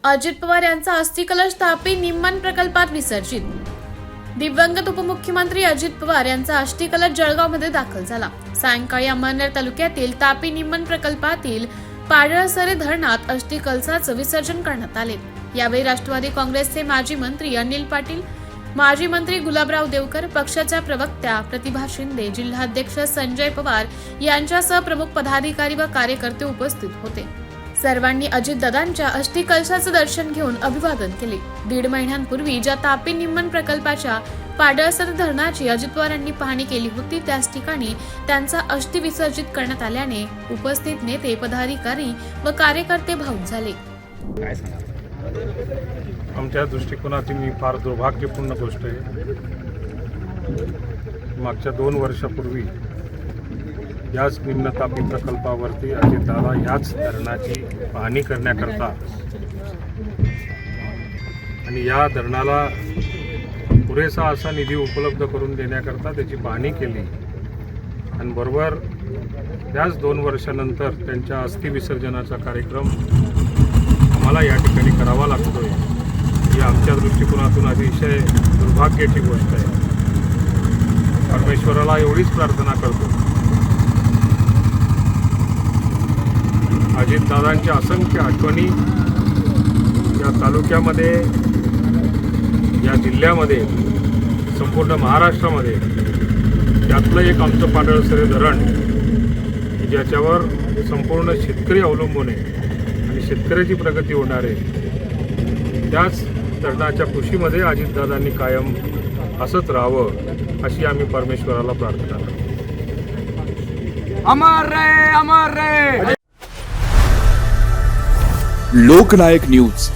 अजित पवार यांचा अस्थिकलश तापी निम्मन प्रकल्पात विसर्जित। दिवंगत उपमुख्यमंत्री अजित पवार यांचा अस्थिकलश जळगावमध्ये दाखल झाला। सायंकाळी अमळनेर तालुक्यातील तापी निम्मन प्रकल्पातील पाडळसरे धरणात अस्थिकलशाचं विसर्जन करण्यात आले। यावेळी राष्ट्रवादी काँग्रेसचे माजी मंत्री अनिल पाटील, माजी मंत्री गुलाबराव देवकर, पक्षाच्या प्रवक्त्या प्रतिभा शिंदे, जिल्हाध्यक्ष संजय पवार यांच्यासह प्रमुख पदाधिकारी व कार्यकर्ते उपस्थित होते। सर्वांनी अजितदादांच्या अस्थिकलशाचं दर्शन घेऊन अभिवादन केले। 1.5 महिन्यांपूर्वी ज्या तापी निम्मन प्रकल्पाच्या पाडळसर धरणाची अजित पवारांनी पाहणी केली होती, त्याच ठिकाणी त्यांचा अस्थि विसर्जित करण्यात आल्याने उपस्थित नेते, पदाधिकारी व कार्यकर्ते भावुक झाले। आमच्या दृष्टिकोनातून ही फार दुर्भाग्यपूर्ण गोष्ट आहे। मागच्या 2 वर्षापूर्वी याच निम्न तापी प्रकल्पावरती अजितदादा याच धरणाची पाहणी करण्याकरता आणि या धरणाला पुरेसा असा निधी उपलब्ध करून देण्याकरता त्याची पाहणी केली आणि बरोबर त्याच 2 वर्षानंतर त्यांच्या अस्थि विसर्जनाचा कार्यक्रम आम्हाला या ठिकाणी करावा लागतोय। ही आमच्या दृष्टिकोनातून अतिशय दुर्भाग्याची गोष्ट आहे। परमेश्वराला एवढीच प्रार्थना करतो, अजितदादांच्या असंख्य आठवणी या तालुक्यामध्ये, या जिल्ह्यामध्ये, संपूर्ण महाराष्ट्रामध्ये त्यातलं एक आमचं पाडळसरे धरण ज्याच्यावर संपूर्ण शेतकरी अवलंबून आहे आणि शेतकऱ्याची प्रगती होणार आहे, त्याच धरणाच्या खुशीमध्ये अजितदादांनी कायम हसत राहावं अशी आम्ही परमेश्वराला प्रार्थना करतो। अमर रहे, अमर रहे। लोकनायक न्यूज